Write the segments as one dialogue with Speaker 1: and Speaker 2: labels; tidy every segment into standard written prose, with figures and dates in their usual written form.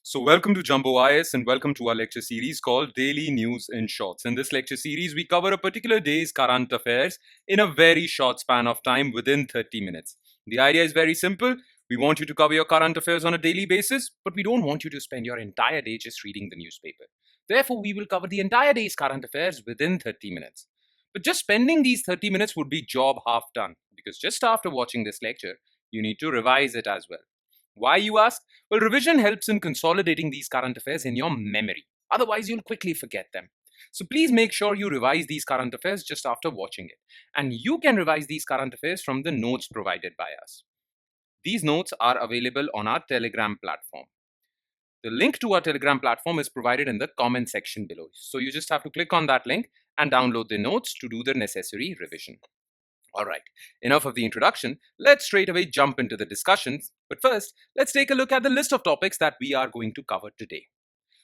Speaker 1: So, welcome to Jumbo IS and welcome to our lecture series called Daily News in Shorts. In this lecture series, we cover a particular day's current affairs in a very short span of time within 30 minutes. The idea is very simple. We want you to cover your current affairs on a daily basis, but we don't want you to spend your entire day just reading the newspaper. Therefore, we will cover the entire day's current affairs within 30 minutes. But just spending these 30 minutes would be job half done because just after watching this lecture, you need to revise it as well. Why, you ask? Well, revision helps in consolidating these current affairs in your memory. Otherwise, you'll quickly forget them. So please make sure you revise these current affairs just after watching it. And you can revise these current affairs from the notes provided by us. These notes are available on our Telegram platform. The link to our Telegram platform is provided in the comment section below. So you just have to click on that link and download the notes to do the necessary revision. All right, enough of the introduction. Let's straight away jump into the discussions. But first, let's take a look at the list of topics that we are going to cover today.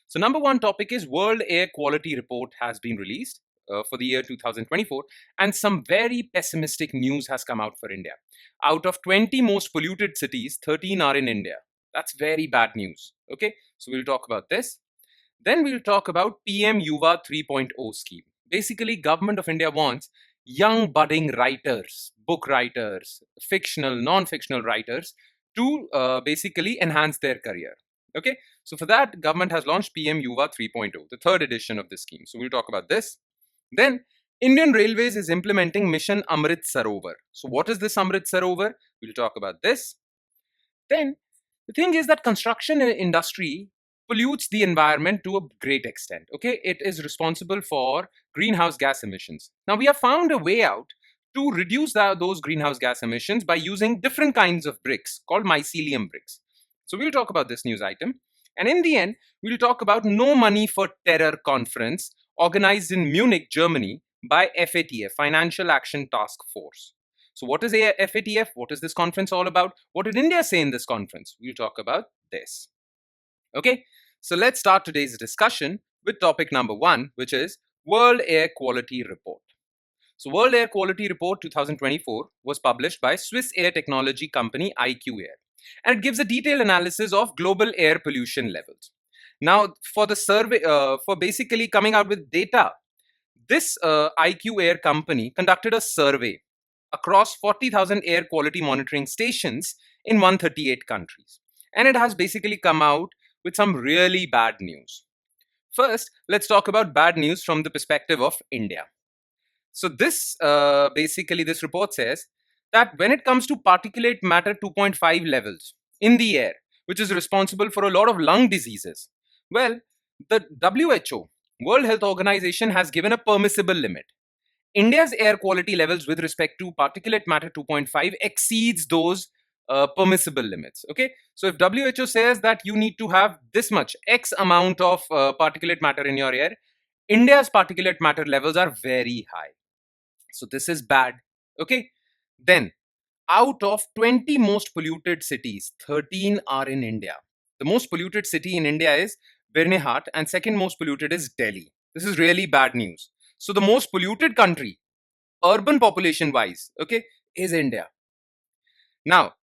Speaker 1: So number one topic is World Air Quality Report has been released for the year 2024, and some very pessimistic news has come out for India. Out of 20 most polluted cities, 13 are in India. That's very bad news. Okay, so we'll talk about this. Then we'll talk about PM-YUVA 3.0 scheme. Basically, Government of India wants young budding writers, book writers, fictional, non-fictional writers to basically enhance their career. Okay, so for that, government has launched PM-YUVA 3.0, the third edition of this scheme. So we'll talk about this. Then Indian Railways is implementing Mission Amrit Sarovar. So what is this Amrit Sarovar? We'll talk about this. Then the thing is that construction industry pollutes the environment to a great extent. Okay, it is responsible for greenhouse gas emissions. Now we have found a way out to reduce those greenhouse gas emissions by using different kinds of bricks called Mycelium bricks. So we'll talk about this news item. And in the end, we'll talk about No Money for Terror conference organized in Munich, Germany by FATF, Financial Action Task Force. So what is FATF? What is this conference all about? What did India say in this conference? We'll talk about this. Okay, so let's start today's discussion with topic number one, which is World Air Quality Report. So World Air Quality Report 2024 was published by Swiss air technology company IQ Air, and it gives a detailed analysis of global air pollution levels. Now, for the survey, for basically coming out with data, this IQ Air company conducted a survey across 40,000 air quality monitoring stations in 138 countries. And it has basically come out with some really bad news. First, let's talk about bad news from the perspective of India. So this this report says that when it comes to particulate matter 2.5 levels in the air, which is responsible for a lot of lung diseases, well, the WHO, World Health Organization, has given a permissible limit. India's air quality levels with respect to particulate matter 2.5 exceeds those permissible limits. Okay, so if WHO says that you need to have this much X amount of particulate matter in your air, India's particulate matter levels are very high. So this is bad. Okay, then out of 20 most polluted cities, 13 are in India. The most polluted city in India is Birnihat, and second most polluted is Delhi. This is really bad news. So the most polluted country, urban population wise, okay, is India. Now,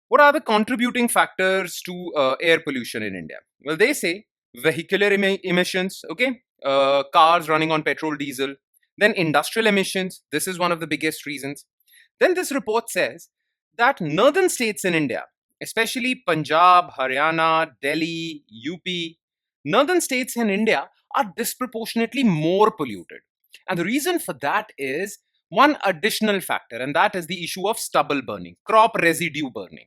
Speaker 1: what are the contributing factors to air pollution in India? Well, they say vehicular emissions, okay, cars running on petrol, diesel, then industrial emissions. This is one of the biggest reasons. Then this report says that northern states in India, especially Punjab, Haryana, Delhi, UP, northern states in India are disproportionately more polluted. And the reason for that is one additional factor, and that is the issue of stubble burning, crop residue burning.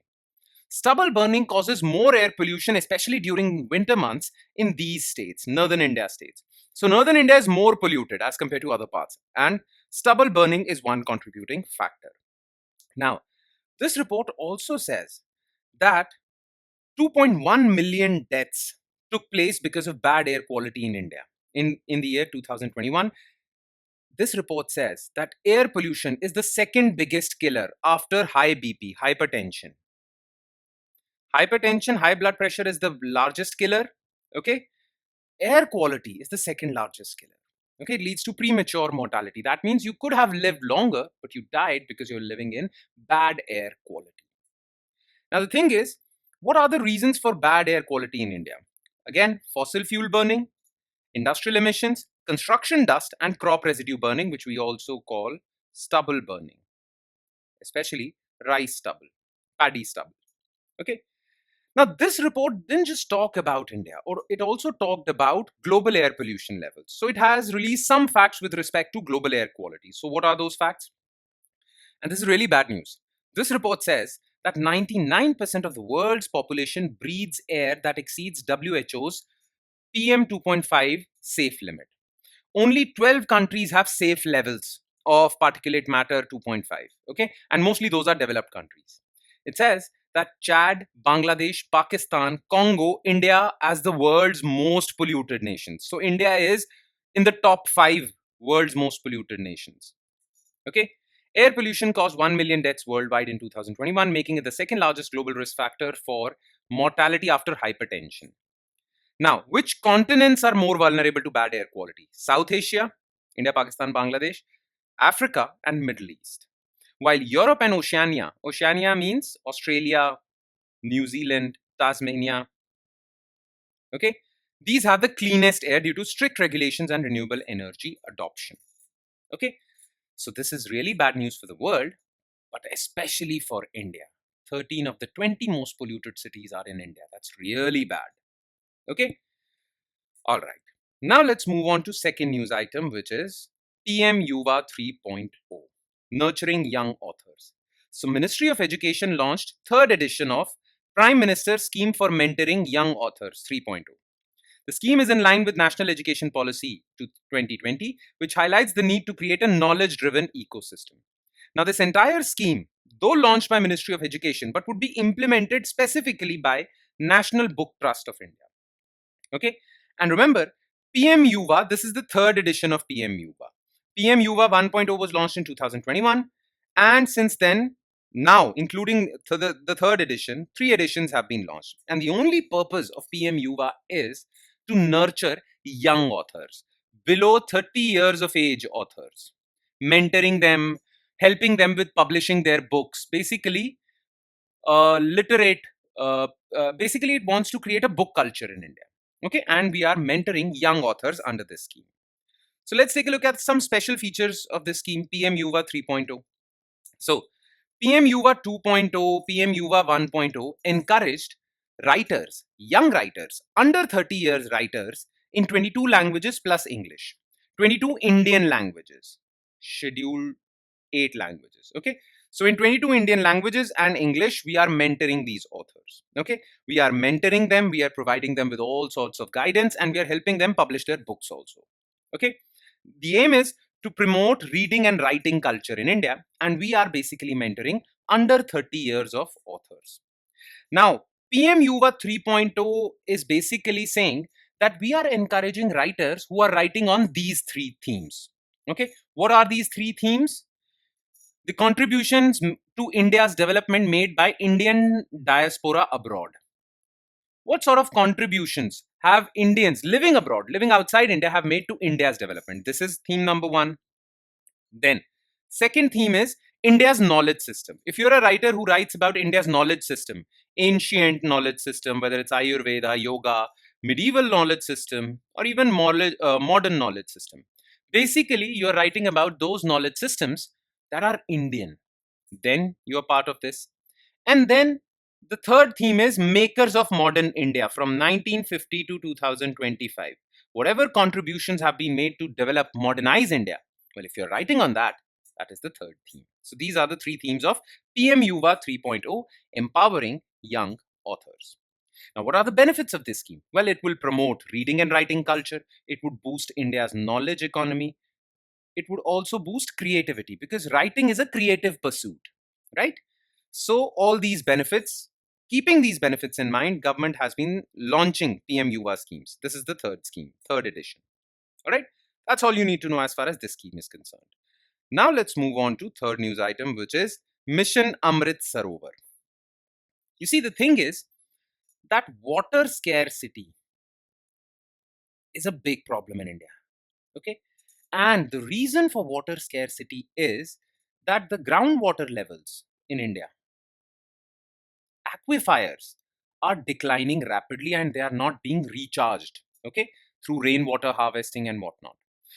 Speaker 1: Stubble burning causes more air pollution, especially during winter months in these states, northern India states. So northern India is more polluted as compared to other parts, and stubble burning is one contributing factor. Now, this report also says that 2.1 million deaths took place because of bad air quality in India in the year 2021. This report says that air pollution is the second biggest killer after high BP, hypertension. Hypertension, high blood pressure is the largest killer. Okay. Air quality is the second largest killer. Okay. It leads to premature mortality. That means you could have lived longer, but you died because you're living in bad air quality. Now, the thing is, what are the reasons for bad air quality in India? Again, fossil fuel burning, industrial emissions, construction dust, and crop residue burning, which we also call stubble burning, especially rice stubble, paddy stubble. Okay. Now, this report didn't just talk about India, or it also talked about global air pollution levels. So it has released some facts with respect to global air quality. So what are those facts? And this is really bad news. This report says that 99% of the world's population breathes air that exceeds WHO's PM 2.5 safe limit. Only 12 countries have safe levels of particulate matter 2.5. Okay. And mostly those are developed countries. It says that Chad, Bangladesh, Pakistan, Congo, India as the world's most polluted nations. So India is in the top 5 world's most polluted nations. Okay. Air pollution caused 1 million deaths worldwide in 2021, making it the second largest global risk factor for mortality after hypertension. Now, which continents are more vulnerable to bad air quality? South Asia, India, Pakistan, Bangladesh, Africa, and Middle East. While Europe and Oceania, Oceania means Australia, New Zealand, Tasmania, okay, these have the cleanest air due to strict regulations and renewable energy adoption. Okay, so this is really bad news for the world, but especially for India. 13 of the 20 most polluted cities are in India. That's really bad. Okay, all right. Now let's move on to second news item, which is PM-YUVA 3.0, nurturing young authors. So Ministry of Education launched third edition of Prime Minister's Scheme for Mentoring Young Authors 3.0. The scheme is in line with National Education Policy to 2020, which highlights the need to create a knowledge-driven ecosystem. Now, this entire scheme, though launched by Ministry of Education, but would be implemented specifically by National Book Trust of India. Okay, and remember, PM-YUVA, this is the third edition of PM-YUVA. PM-YUVA 1.0 was launched in 2021, and since then, now, including the third edition, 3 editions have been launched. And the only purpose of PM-YUVA is to nurture young authors, below 30 years of age authors, mentoring them, helping them with publishing their books. Basically, literate, basically it wants to create a book culture in India. Okay, and we are mentoring young authors under this scheme. So let's take a look at some special features of this scheme, PM-YUVA 3.0. So PM-YUVA 2.0, PM-YUVA 1.0 encouraged writers, young writers, under 30 years writers in 22 languages plus English, 22 Indian languages, scheduled 8 languages. Okay, so in 22 Indian languages and English, we are mentoring these authors. Okay, we are mentoring them, we are providing them with all sorts of guidance, and we are helping them publish their books also. Okay, the aim is to promote reading and writing culture in India, and we are basically mentoring under 30 years of authors. Now, PM-YUVA 3.0 is basically saying that we are encouraging writers who are writing on these 3 themes. Okay, what are these 3 themes? The contributions to India's development made by Indian diaspora abroad. What sort of contributions have Indians living abroad, living outside India, have made to India's development? This is theme number 1. Then, second theme is India's knowledge system. If you're a writer who writes about India's knowledge system, ancient knowledge system, whether it's Ayurveda, yoga, medieval knowledge system, or even modern knowledge system, basically you're writing about those knowledge systems that are Indian. Then you're part of this. And then the third theme is makers of modern India from 1950 to 2025. Whatever contributions have been made to develop, modernize India, well, if you're writing on that, that is the third theme. So these are the 3 themes of PM-YUVA 3.0, empowering young authors. Now, what are the benefits of this scheme? Well, it will promote reading and writing culture. It would boost India's knowledge economy. It would also boost creativity because writing is a creative pursuit, right? So all these benefits, keeping these benefits in mind, government has been launching PM-YUVA schemes. This is the third scheme, third edition. All right, that's all you need to know as far as this scheme is concerned. Now let's move on to third news item, which is Mission Amrit Sarovar. You see, the thing is that water scarcity is a big problem in India. Okay, and the reason for water scarcity is that the groundwater levels in India, aquifers, are declining rapidly and they are not being recharged, okay, through rainwater harvesting and whatnot.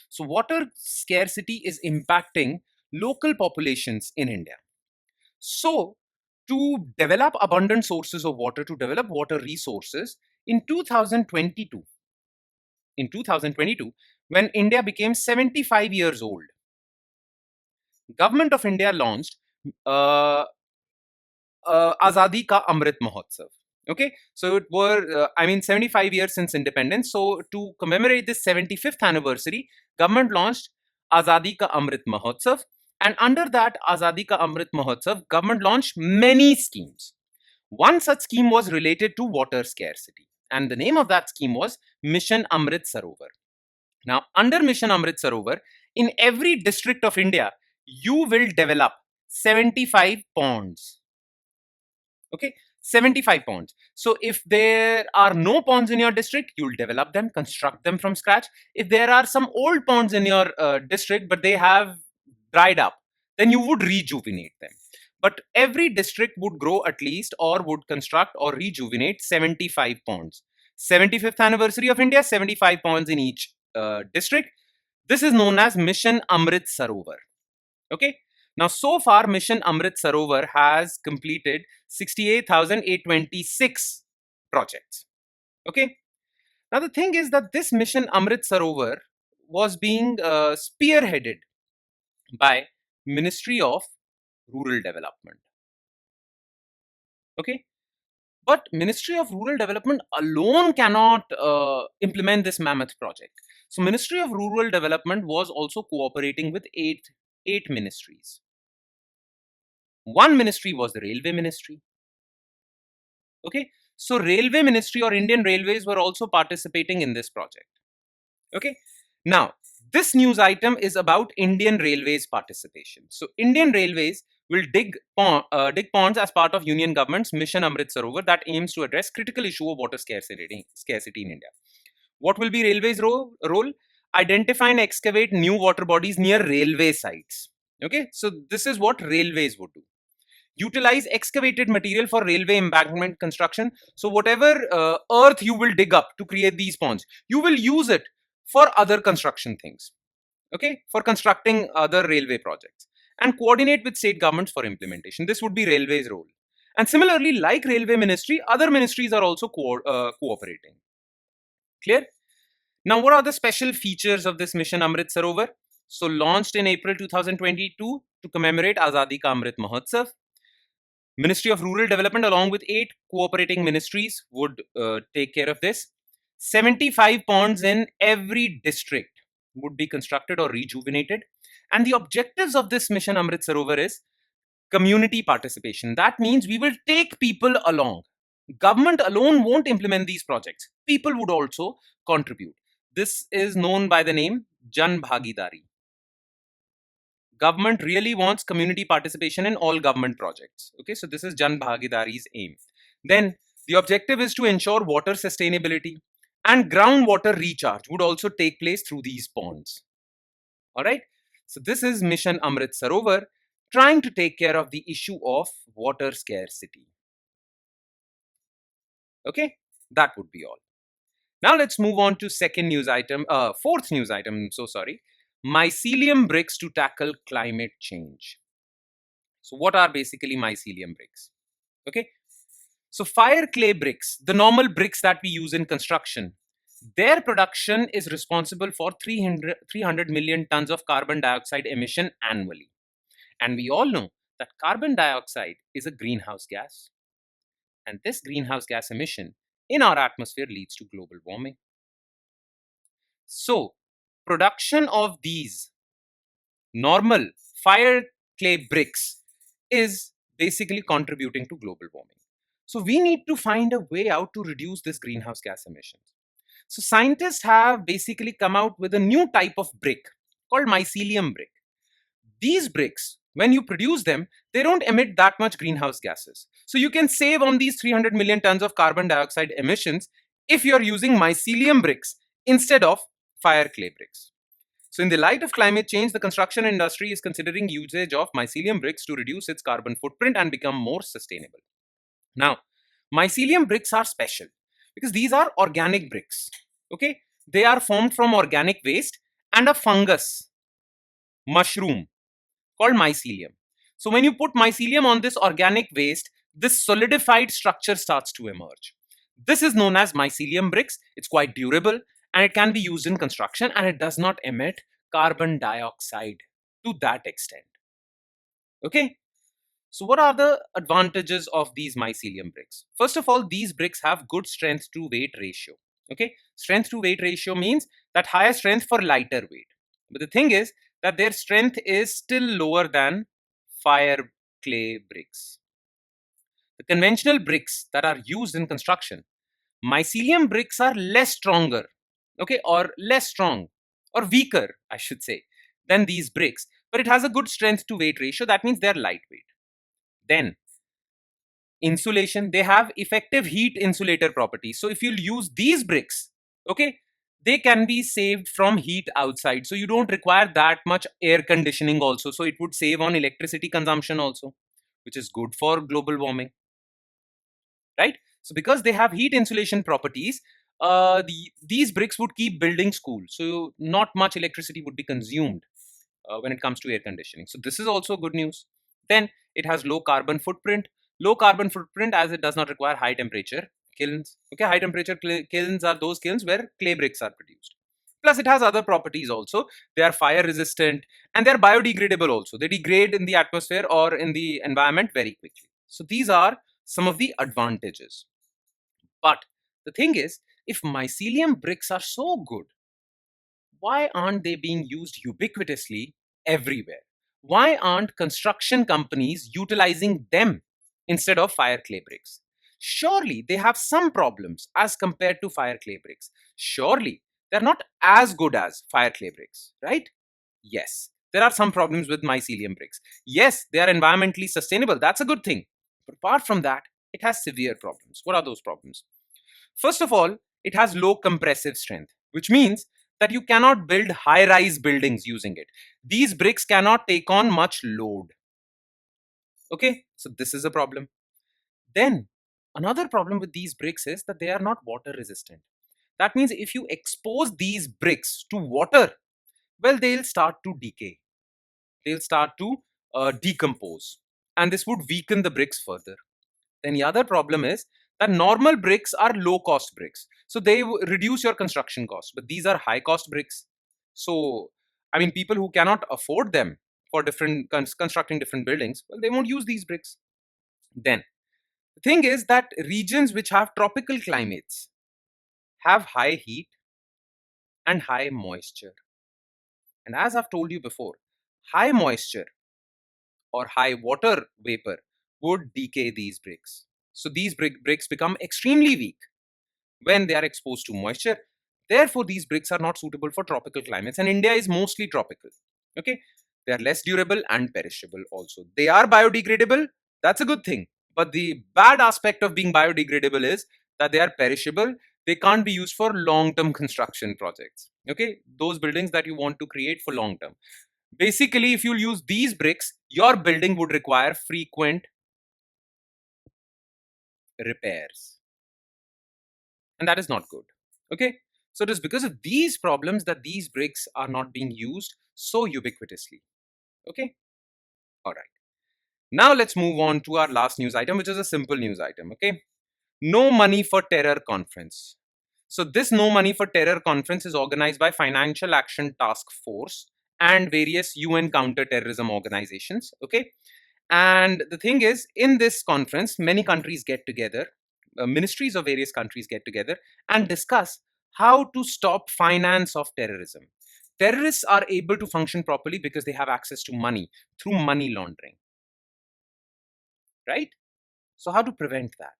Speaker 1: So water scarcity is impacting local populations in India. So to develop abundant sources of water, to develop water resources, in 2022, when India became 75 years old, government of India launched uh, Azadi Ka Amrit Mahotsav. Okay, so it were 75 years since independence. So to commemorate this 75th anniversary, government launched Azadi Ka Amrit Mahotsav, and under that Azadi Ka Amrit Mahotsav, government launched many schemes. One such scheme was related to water scarcity, and the name of that scheme was Mission Amrit Sarovar. Now, under Mission Amrit Sarovar, in every district of India, you will develop 75 ponds. Okay, 75 ponds. So if there are no ponds in your district, you'll develop them, construct them from scratch. If there are some old ponds in your district but they have dried up, then you would rejuvenate them. But every district would grow at least, or would construct or rejuvenate 75 ponds. 75th anniversary of India, 75 ponds in each district. This is known as Mission Amrit Sarovar. Okay, now so far Mission Amrit Sarovar has completed 68,826 projects. Okay, now the thing is that this Mission Amrit Sarovar was being spearheaded by Ministry of Rural Development. Okay, but Ministry of Rural Development alone cannot implement this mammoth project. So Ministry of Rural Development was also cooperating with eight ministries. One ministry was the Railway Ministry. Okay, so Railway Ministry or Indian Railways were also participating in this project. Okay, now this news item is about Indian Railways participation. So Indian Railways will dig ponds as part of Union government's Mission Amrit Sarovar that aims to address critical issue of water scarcity in India. What will be Railways' role? Identify and excavate new water bodies near railway sites. Okay, so this is what railways would do. Utilize excavated material for railway embankment construction. So whatever earth you will dig up to create these ponds, you will use it for other construction things. Okay, for constructing other railway projects, and coordinate with state governments for implementation. This would be railways' role. And similarly, like railway ministry, other ministries are also cooperating. Clear? Now, what are the special features of this Mission Amrit Sarovar? So launched in April 2022 to commemorate Azadi Ka Amrit Mahotsav. Ministry of Rural Development along with 8 cooperating ministries would take care of this. 75 ponds in every district would be constructed or rejuvenated. And the objectives of this Mission Amrit Sarovar is community participation. That means we will take people along. Government alone won't implement these projects. People would also contribute. This is known by the name Jan Bhagidari. Government really wants community participation in all government projects. Okay, so this is Jan Bhagidari's aim. Then the objective is to ensure water sustainability, and groundwater recharge would also take place through these ponds. All right, so this is Mission Amrit Sarovar trying to take care of the issue of water scarcity. Okay, that would be all. Now let's move on to fourth news item, Mycelium bricks to tackle climate change. So what are basically mycelium bricks? Okay, so fire clay bricks, the normal bricks that we use in construction, their production is responsible for 300 million tons of carbon dioxide emission annually. And we all know that carbon dioxide is a greenhouse gas. And this greenhouse gas emission in our atmosphere leads to global warming. So, production of these normal fire clay bricks is basically contributing to global warming. So, we need to find a way out to reduce this greenhouse gas emissions. So, scientists have basically come out with a new type of brick called mycelium brick. These bricks, when you produce them, they don't emit that much greenhouse gases. So you can save on these 300 million tons of carbon dioxide emissions if you're using mycelium bricks instead of fire clay bricks. So in the light of climate change, the construction industry is considering usage of mycelium bricks to reduce its carbon footprint and become more sustainable. Now, Mycelium bricks are special because these are organic bricks. Okay, they are formed from organic waste and a fungus, mushroom called mycelium. So when you put mycelium on this organic waste, this solidified structure starts to emerge. This is known as mycelium bricks. It's quite durable and it can be used in construction, and it does not emit carbon dioxide to that extent. Okay. So what are the advantages of these mycelium bricks? First of all, these bricks have good strength to weight ratio. Okay. Strength to weight ratio means that higher strength for lighter weight. But the thing is that their strength is still lower than fire clay bricks. The conventional bricks that are used in construction, mycelium bricks are less stronger, okay, or less strong, or weaker, I should say, than these bricks. But it has a good strength to weight ratio. That means they're lightweight. Then insulation, they have effective heat insulator properties. So if you'll use these bricks, okay, they can be saved from heat outside. So you don't require that much air conditioning also. So it would save on electricity consumption also, which is good for global warming, right? So because they have heat insulation properties, these bricks would keep buildings cool. So not much electricity would be consumed when it comes to air conditioning. So this is also good news. Then it has low carbon footprint. Low carbon footprint as it does not require high temperature kilns. Okay, high temperature kilns are those kilns where clay bricks are produced. Plus it has other properties also. They are fire resistant and they are biodegradable also. They degrade in the atmosphere or in the environment very quickly. So these are some of the advantages. But the thing is, if mycelium bricks are so good, why aren't they being used ubiquitously everywhere? Why aren't construction companies utilizing them instead of fire clay bricks? Surely they have some problems as compared to fire clay bricks. Surely they're not as good as fire clay bricks, right? Yes, there are some problems with mycelium bricks. Yes, they are environmentally sustainable. That's a good thing. But apart from that, it has severe problems. What are those problems? First of all, it has low compressive strength, which means that you cannot build high rise buildings using it. These bricks cannot take on much load. Okay, so this is a problem. Then, another problem with these bricks is that they are not water resistant. That means if you expose these bricks to water, well, they'll start to decay. They'll start to decompose. And this would weaken the bricks further. Then the other problem is that normal bricks are low cost bricks. So they reduce your construction cost. But these are high cost bricks. So, I mean, people who cannot afford them for different constructing different buildings, well, they won't use these bricks. Then the thing is that regions which have tropical climates have high heat and high moisture. And as I've told you before, high moisture or high water vapor would decay these bricks. So these bricks become extremely weak when they are exposed to moisture. Therefore, these bricks are not suitable for tropical climates, and India is mostly tropical. Okay, they are less durable and perishable also. They are biodegradable, that's a good thing. But the bad aspect of being biodegradable is that they are perishable. They can't be used for long term construction projects. Okay, those buildings that you want to create for long term. Basically, if you use these bricks, your building would require frequent repairs. And that is not good. Okay. So it is because of these problems that these bricks are not being used so ubiquitously. Okay. All right. Now let's move on to our last news item, which is a simple news item. Okay. No Money for Terror conference. So this No Money for Terror conference is organized by Financial Action Task Force and various UN counter-terrorism organizations. Okay. And the thing is, in this conference, many countries get together, ministries of various countries get together and discuss how to stop finance of terrorism. Terrorists are able to function properly because they have access to money through money laundering, right? So how to prevent that?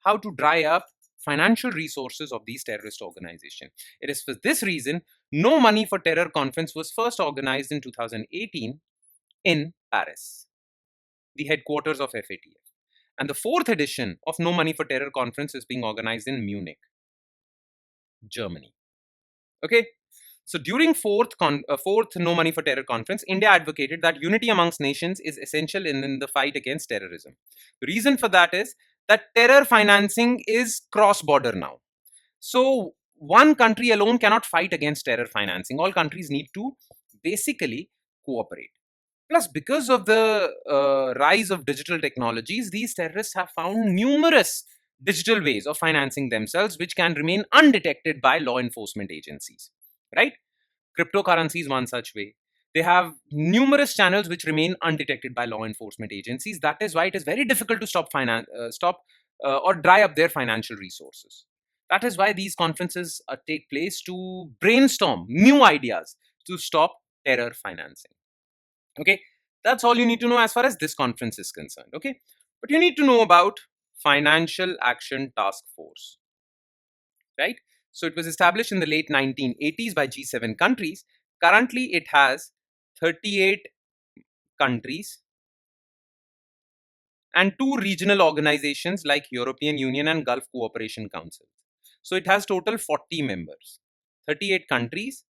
Speaker 1: How to dry up financial resources of these terrorist organizations? It is for this reason No Money for Terror conference was first organized in 2018 in Paris, the headquarters of FATF. And the fourth edition of No Money for Terror conference is being organized in Munich, Germany. Okay. So during fourth No Money for Terror conference, India advocated that unity amongst nations is essential in the fight against terrorism. The reason for that is that terror financing is cross-border now. So one country alone cannot fight against terror financing. All countries need to basically cooperate. Plus, because of the rise of digital technologies, these terrorists have found numerous digital ways of financing themselves, which can remain undetected by law enforcement agencies. Right? Cryptocurrency is one such way. They have numerous channels which remain undetected by law enforcement agencies. That is why it is very difficult to stop or dry up their financial resources. That is why these conferences take place to brainstorm new ideas to stop terror financing. Okay, that's all you need to know as far as this conference is concerned. Okay, but you need to know about Financial Action Task Force, right? So it was established in the late 1980s by G7 countries. Currently, it has 38 countries and two regional organizations like European Union and Gulf Cooperation Council. So it has total 40 members, 38 countries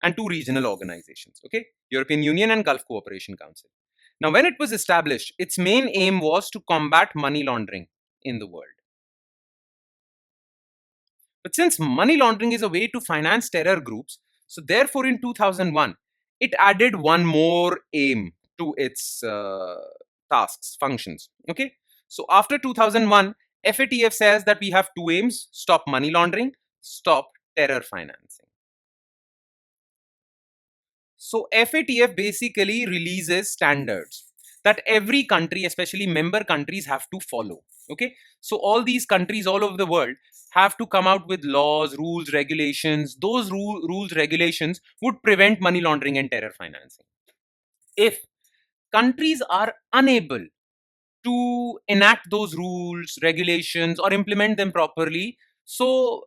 Speaker 1: and two regional organizations, okay? European Union and Gulf Cooperation Council. Now, when it was established, its main aim was to combat money laundering in the world. But since money laundering is a way to finance terror groups, so therefore in 2001, it added one more aim to its tasks, functions. Okay. So after 2001, FATF says that we have two aims: stop money laundering, stop terror financing. So FATF basically releases standards that every country, especially member countries, have to follow. Okay. So all these countries all over the world have to come out with laws, rules, regulations. Those rules, regulations would prevent money laundering and terror financing. If countries are unable to enact those rules, regulations, or implement them properly, so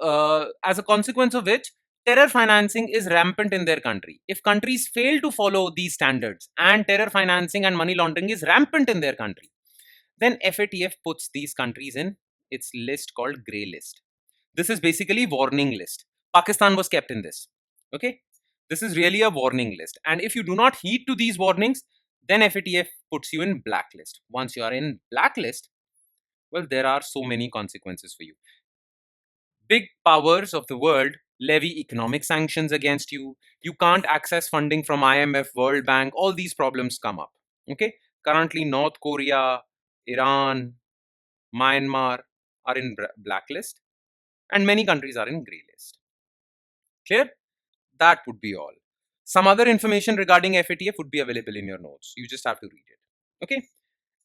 Speaker 1: as a consequence of which, terror financing is rampant in their country. If countries fail to follow these standards and terror financing and money laundering is rampant in their country, then FATF puts these countries in its list called grey list. This is basically warning list. Pakistan was kept in this. Okay, this is really a warning list, and if you do not heed to these warnings, then FATF puts you in blacklist. Once you are in blacklist, well, there are so many consequences for you. Big powers of the world levy economic sanctions against you. You can't access funding from IMF, World Bank. All these problems come up. Okay, currently North Korea, Iran, Myanmar are in blacklist, and many countries are in grey list. Clear? That would be all. Some other information regarding FATF would be available in your notes. You just have to read it. Okay?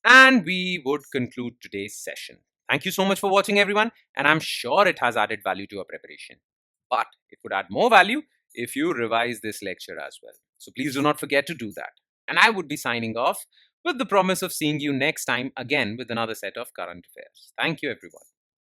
Speaker 1: And we would conclude today's session. Thank you so much for watching, everyone. And I'm sure it has added value to your preparation. But it would add more value if you revise this lecture as well. So please do not forget to do that. And I would be signing off with the promise of seeing you next time again with another set of current affairs. Thank you, everyone.